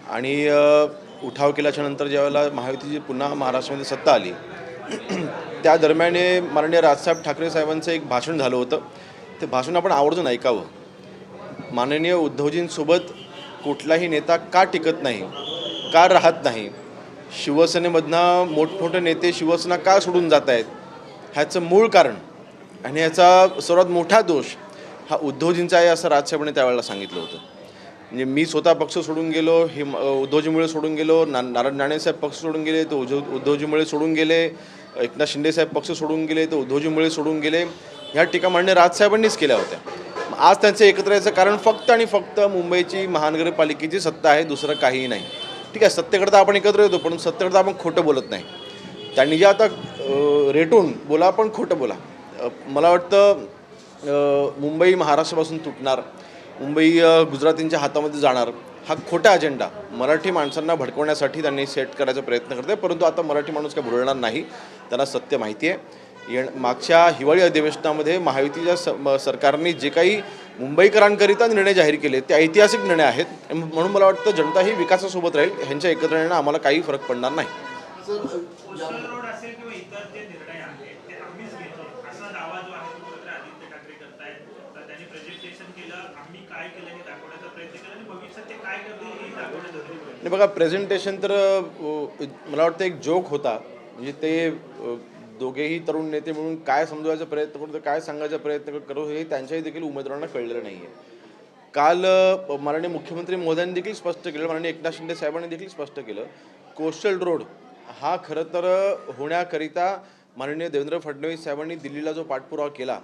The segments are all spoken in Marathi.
आणि उठाव केल्याच्यानंतर ज्यावेळेला महायुतीची पुन्हा महाराष्ट्रामध्ये सत्ता आली त्या दरम्यान माननीय राजसाहेब ठाकरे साहेबांचं एक भाषण झालं होतं. ते भाषण आपण आवर्जून ऐकावं. माननीय उद्धवजींसोबत कुठलाही नेता का टिकत नाही, का राहत नाही, शिवसेनेमधनं मोठमोठे नेते शिवसेना का सोडून जात आहेत, ह्याचं मूळ कारण आणि ह्याचा सर्वात मोठा दोष हा उद्धवजींचा आहे असं राजसाहेबांनी त्यावेळेला सांगितलं होतं. म्हणजे मी स्वतः पक्ष सोडून गेलो, हे उद्धवजीमुळे सोडून गेलो, नारायण राणेसाहेब पक्ष सोडून गेले तर उद्धवजीमुळे सोडून गेले, एकनाथ शिंदेसाहेब पक्ष सोडून गेले तर उद्धवजीमुळे सोडून गेले, ह्या टीका माननीय राजसाहेबांनीच केल्या होत्या. आज त्यांचं एकत्र यायचं कारण फक्त आणि फक्त मुंबईची महानगरपालिकेची सत्ता आहे, दुसरं काहीही नाही. ठीक आहे, सत्तेकरता आपण एकत्र येतो पण सत्तेकरता आपण खोटं बोलत नाही. त्यांनी जे आता रेटून बोला पण खोटं बोला. मला वाटतं मुंबई महाराष्ट्रापासून तुटणार, मुंबई गुजरातींच्या हातामध्ये जाणार, हा खोटा अजेंडा मराठी माणसांना भडकवण्यासाठी त्यांनी सेट करायचा प्रयत्न करते. परंतु आता मराठी माणूस काय भुरळणार नाही, त्यांना सत्य माहिती आहे. मागच्या हिवाळी अधिवेशनामध्ये महायुतीच्या सरकारने जे काही मुंबईकरांकरिता निर्णय जाहीर केले ते ऐतिहासिक निर्णय आहेत. म्हणून मला वाटतं जनता ही विकासासोबत राहील, ह्यांच्या एकत्र येण्यानं आम्हाला काही फरक पडणार नाही. नाही बघा, प्रेझेंटेशन तर मला वाटतं एक जोक होता. म्हणजे ते दोघेही तरुण नेते म्हणून काय समजवायचा प्रयत्न करतो, काय सांगायचा प्रयत्न करू, हे त्यांच्याही देखील उमेदवारांना कळलेलं नाही आहे. काल माननीय मुख्यमंत्री महोदयांनी देखील स्पष्ट केलं, माननीय एकनाथ शिंदे साहेबांनी देखील स्पष्ट केलं, कोस्टल रोड हा खरं तर होण्याकरिता माननीय देवेंद्र फडणवीस साहेबांनी दिल्लीला जो पाठपुरावा केला,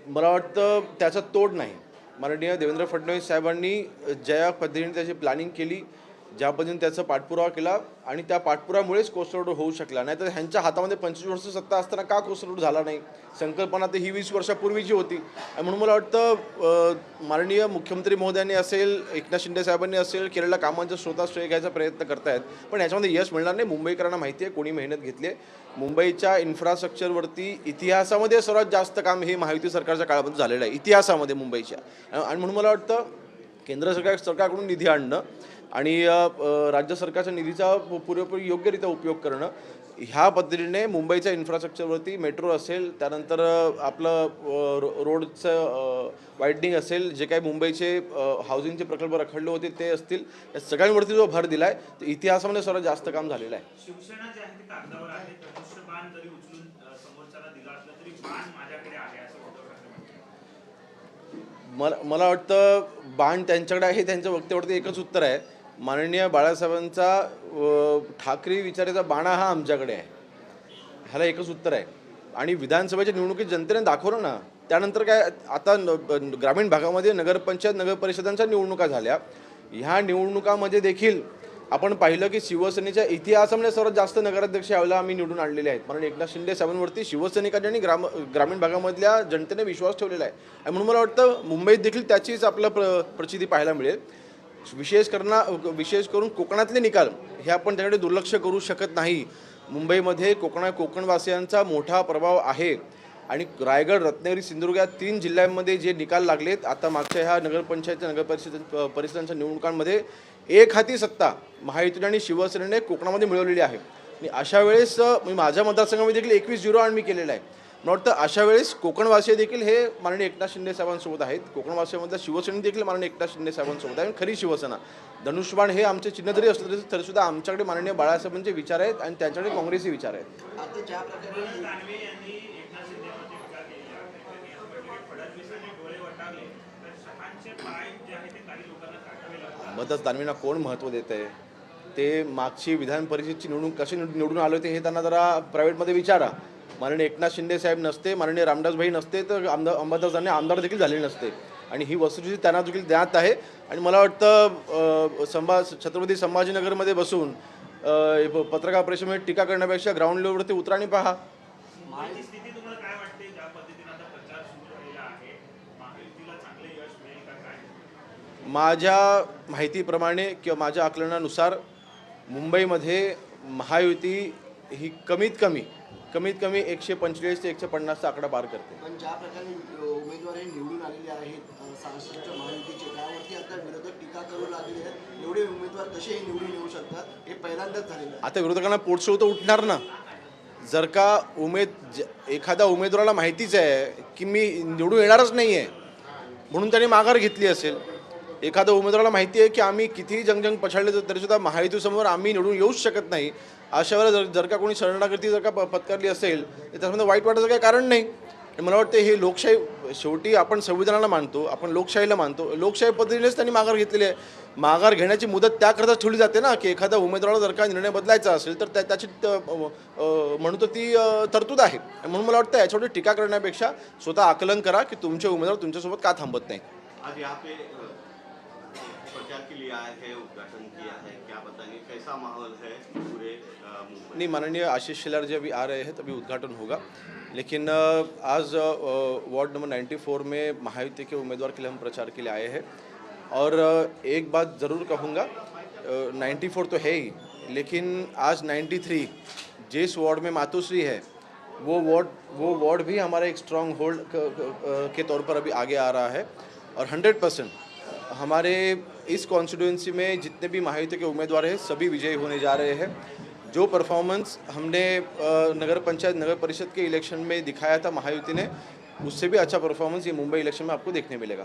मला वाटतं त्याचा तोड नाही. माननीय देवेंद्र फडणवीस साहेबांनी ज्या पद्धतीने त्याची प्लॅनिंग केली, ज्या पद्धतीने त्याचा पाठपुरावा केला आणि त्या पाठपुरामुळेच कोस्टल रोड होऊ शकला. नाही तर ह्यांच्या हातामध्ये 25 वर्ष सत्ता असताना का कोस्टल रोड झाला नाही, संकल्पना तर ही 20 वर्षापूर्वीची होती. आणि म्हणून मला वाटतं माननीय मुख्यमंत्री महोदयांनी असेल, एकनाथ शिंदे साहेबांनी असेल, केलेल्या कामांचा स्वतः श्रेय घ्यायचा प्रयत्न करतायत, पण याच्यामध्ये यश मिळणार नाही. मुंबईकरांना माहिती आहे कोणी मेहनत घेतली आहे. मुंबईच्या इन्फ्रास्ट्रक्चरवरती इतिहासामध्ये सर्वात जास्त काम हे महायुती सरकारच्या काळामध्ये झालेलं आहे, इतिहासामध्ये मुंबईच्या. आणि म्हणून मला वाटतं केंद्र सरकारकडून निधी आणणं आणि राज्य सरकारच्या निधीचा पुरेपूर योग्यरित्या उपयोग करणं, ह्या पद्धतीने मुंबईच्या इन्फ्रास्ट्रक्चरवरती मेट्रो असेल, त्यानंतर आपलं रोडचं वायडनिंग असेल, जे काही मुंबईचे हाऊसिंगचे प्रकल्प रखडले होते ते असतील, या सगळ्यांवरती जो भर दिला आहे, तर इतिहासामध्ये सर्वात जास्त काम झालेलं आहे. शिवसेना जे आहे ते कागदावर आहे, धनुष्यबाण जरी उचलून समोरच्याला दिला असला तरी बाण माझ्याकडे आहे असं उद्धव ठाकरे. मला वाटतं बाण त्यांच्याकडे आहे, त्यांच्या वक्तव्यावरती एकच उत्तर आहे, माननीय बाळासाहेबांचा ठाकरे विचाराचा बाणा हा आमच्याकडे आहे, ह्याला एकच उत्तर आहे. आणि विधानसभेच्या निवडणुकीत जनतेने दाखवलं ना, त्यानंतर काय आता ग्रामीण भागामध्ये नगरपंचायत नगरपरिषदांच्या निवडणुका झाल्या. ह्या निवडणुकामध्ये देखील आपण पाहिलं की शिवसेनेच्या इतिहासामध्ये सर्वात जास्त नगराध्यक्ष यावेळेला आम्ही निवडून आणलेले आहेत. म्हणून एकनाथ शिंदे साहेबांवरती शिवसैनिकांनी ग्रामीण भागामधल्या जनतेने विश्वास ठेवलेला आहे. आणि म्हणून मला वाटतं मुंबईत देखील त्याचीच आपलं प्रचिती पाहायला मिळेल. विशेष करून कोकणातले निकाल हे आपण त्याकडे दुर्लक्ष करू शकत नाही. मुंबईमध्ये कोकणवासियांचा मोठा प्रभाव आहे आणि रायगड, रत्नागिरी, सिंधुदुर्ग या 3 जिल्ह्यांमध्ये जे निकाल लागलेत आता मागच्या ह्या नगरपरिषदांच्या निवडणुकांमध्ये, एक हाती सत्ता महायुतीने आणि शिवसेनेने कोकणामध्ये मिळवलेली आहे. आणि अशा वेळेस माझ्या मतदारसंघामध्ये देखील 21-0 आम्ही केलेलं आहे. मला वाटतं अशा वेळेस कोकणवासी देखील हे माननीय एकनाथ शिंदे साहेबांसोबत आहेत. कोकणवासियांमधल्या शिवसेना देखील माननीय एकनाथ शिंदे साहेबांसोबत आहे. खरी शिवसेना, धनुष्यबाण हे आमचे चिन्ह जरी असलं तरी सुद्धा आमच्याकडे माननीय बाळासाहेबांचे विचार आहेत आणि त्यांच्याकडे काँग्रेसचे विचार आहेत. मतच दानवींना कोण महत्त्व देत आहे, ते मागची विधान परिषदेची निवडणूक कशी निवडून आले होते हे त्यांना जरा प्रायव्हेटमध्ये विचारा. माननीय एकनाथ शिंदे साहेब नसते, माननीय रामदासभाई नसते तर अंबादासांनी आमदार देखील झालेले नसते. आणि ही वस्तुस्थिती त्यांना देखील ज्ञात आहे. आणि मला वाटतं छत्रपती संभाजीनगरमध्ये बसून पत्रकार परिषदेमध्ये टीका करण्यापेक्षा ग्राउंड लेवलवरती उतरा आणि पहा. माझ्या माहितीप्रमाणे किंवा माझ्या आकलनानुसार मुंबईमध्ये महायुती ही कमीत कमी 145 ते 150चा आकडा पार करते. पण ज्या प्रकारे उमेदवार निवडून आलेले आहेत महाराष्ट्राच्या महायुतीचे त्यावरती आता विरोधक टीका करू लागले आहेत. एवढे उमेदवार कसेही निवडून येऊ शकतात हे पहिल्यांदाच झालेलं आहे. आता विरोधकांना पोटशो तर उठणार ना. जर का एखाद्या उमेदवाराला माहितीच आहे की मी निवडून येणारच नाही आहे म्हणून त्याने माघार घेतली असेल, एखाद्या उमेदवाराला माहिती आहे की आम्ही कितीही जंग पछाडले तरीसुद्धा महायुतीसमोर आम्ही निवडून येऊच शकत नाही, अशा वेळेला जर का कोणी शरणागती जर का पत्करली असेल तर त्याच्यामध्ये वाईट वाटायचं काही कारण नाही. मला वाटतं हे लोकशाही, शेवटी आपण संविधानाला मानतो, आपण लोकशाहीला मानतो, लोकशाही पद्धतीनेच त्यांनी माघार घेतलेली आहे. माघार घेण्याची मुदत त्याकरता ठेवली जाते ना की एखाद्या उमेदवाराला जर का निर्णय बदलायचा असेल तर त्याची म्हणतो ती तरतूद आहे. म्हणून मला वाटतं याच्यावर टीका करण्यापेक्षा स्वतः आकलन करा की तुमचे उमेदवार तुमच्यासोबत का थांबत नाही. आज यहाँ पे प्रचार के लिए आए हैं, उद्घाटन किया है, क्या बताएंगे कैसा माहौल है पूरे मुंबई? नहीं, माननीय आशीष शेलार जी अभी आ रहे हैं तभी उद्घाटन होगा, लेकिन आज वार्ड नंबर 94 में महायुति के उम्मीदवार के लिए हम प्रचार के लिए आए हैं. और एक बात ज़रूर कहूँगा, 94 तो है ही, लेकिन आज 93 जिस वार्ड में मातोश्री है वो वार्ड भी हमारा एक स्ट्रॉन्ग होल्ड के तौर पर अभी आगे आ रहा है. और 100% हमारे इस कॉन्स्टिट्यूंसी में जितने भी महायुति के उम्मीदवार हैं सभी विजयी होने जा रहे हैं. जो परफॉर्मेंस हमने नगर पंचायत नगर परिषद के इलेक्शन में दिखाया था महायुति ने, उससे भी अच्छा परफॉर्मेंस ये मुंबई इलेक्शन में आपको देखने मिलेगा.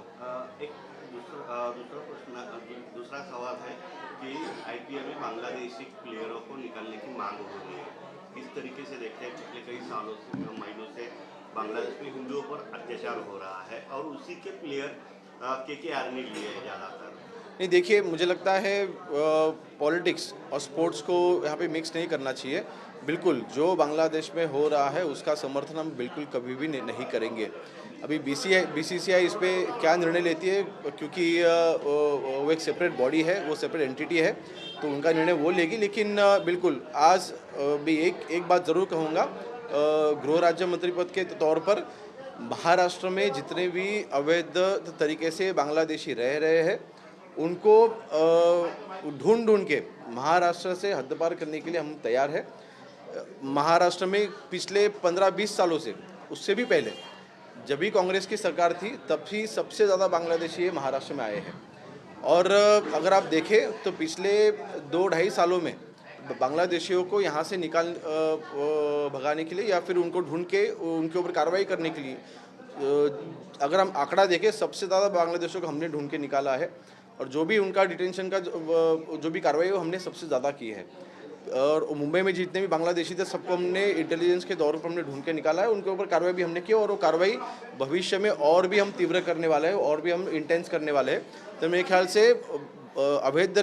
एक दूसरा प्रश्न, दूसरा सवाल है कि आईपीएल में बांग्लादेशी प्लेयरों को निकालने की मांग हो रही है. किस तरीके से देखते हैं पिछले कई सालों से, महीनों से बांग्लादेश में हिंदुओं पर अत्याचार हो रहा है और उसी के प्लेयर केकेआर ने लिए हैं ज़्यादातर. नहीं, देखिए, मुझे लगता है पॉलिटिक्स और स्पोर्ट्स को यहाँ पे मिक्स नहीं करना चाहिए. बिल्कुल जो बांग्लादेश में हो रहा है उसका समर्थन हम बिल्कुल कभी भी नहीं करेंगे. अभी बीसीसीआई इस पे क्या निर्णय लेती है, क्योंकि वो एक सेपरेट बॉडी है, वो सेपरेट एंटिटी है, तो उनका निर्णय वो लेगी. लेकिन बिल्कुल आज भी एक बात ज़रूर कहूँगा, गृह राज्य मंत्री पद के तौर पर महाराष्ट्र में जितने भी अवैध तरीके से बांग्लादेशी रह रहे हैं उनको ढूंढ के महाराष्ट्र से हद पार करने के लिए हम तैयार हैं. महाराष्ट्र में पिछले 15-20 सालों से, उससे भी पहले जब भी कांग्रेस की सरकार थी तब ही सबसे ज़्यादा बांग्लादेशी महाराष्ट्र में आए हैं. और अगर आप देखें तो पिछले 2-2.5 सालों में बांग्लादेशियों को यहाँ से भगाने के लिए या फिर उनको ढूंढ के उनके ऊपर कार्रवाई करने के लिए, अगर हम आंकड़ा देखें सबसे ज़्यादा बांग्लादेशियों को हमने ढूंढ के निकाला है. और जो भी उनका डिटेंशन का जो भी कार्रवाई है वो हमने सबसे ज़्यादा की है. और मुंबई में जितने भी बांग्लादेशी थे सबको हमने इंटेलिजेंस के तौर पर हमने ढूंढ के निकाला है. उनके ऊपर कार्रवाई भी हमने की और वो कार्रवाई भविष्य में और भी हम तीव्र करने वाले हैं और भी हम इंटेंस करने वाले हैं. तो मेरे ख्याल से अवैध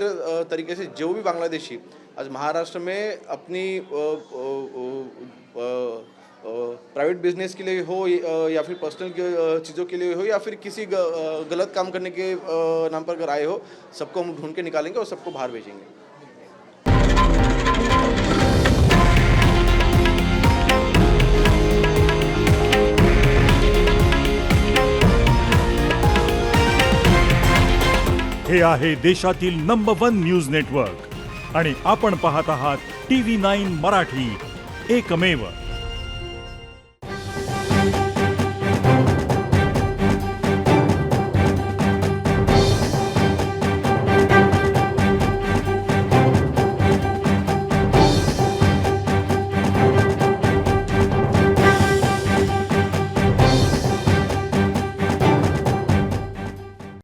तरीके से जो भी बांग्लादेशी आज महाराष्ट्र में अपनी प्राइवेट बिजनेस के लिए हो या फिर पर्सनल चीज़ों के लिए हो या फिर किसी गलत काम करने के नाम पर अगर आए हो, सबको हम ढूंढ के निकालेंगे और सबको बाहर भेजेंगे. हे आहे देशातील नंबर 1 न्यूज नेटवर्क आणि आपण पाहत आहात TV9 मराठी, एकमेव.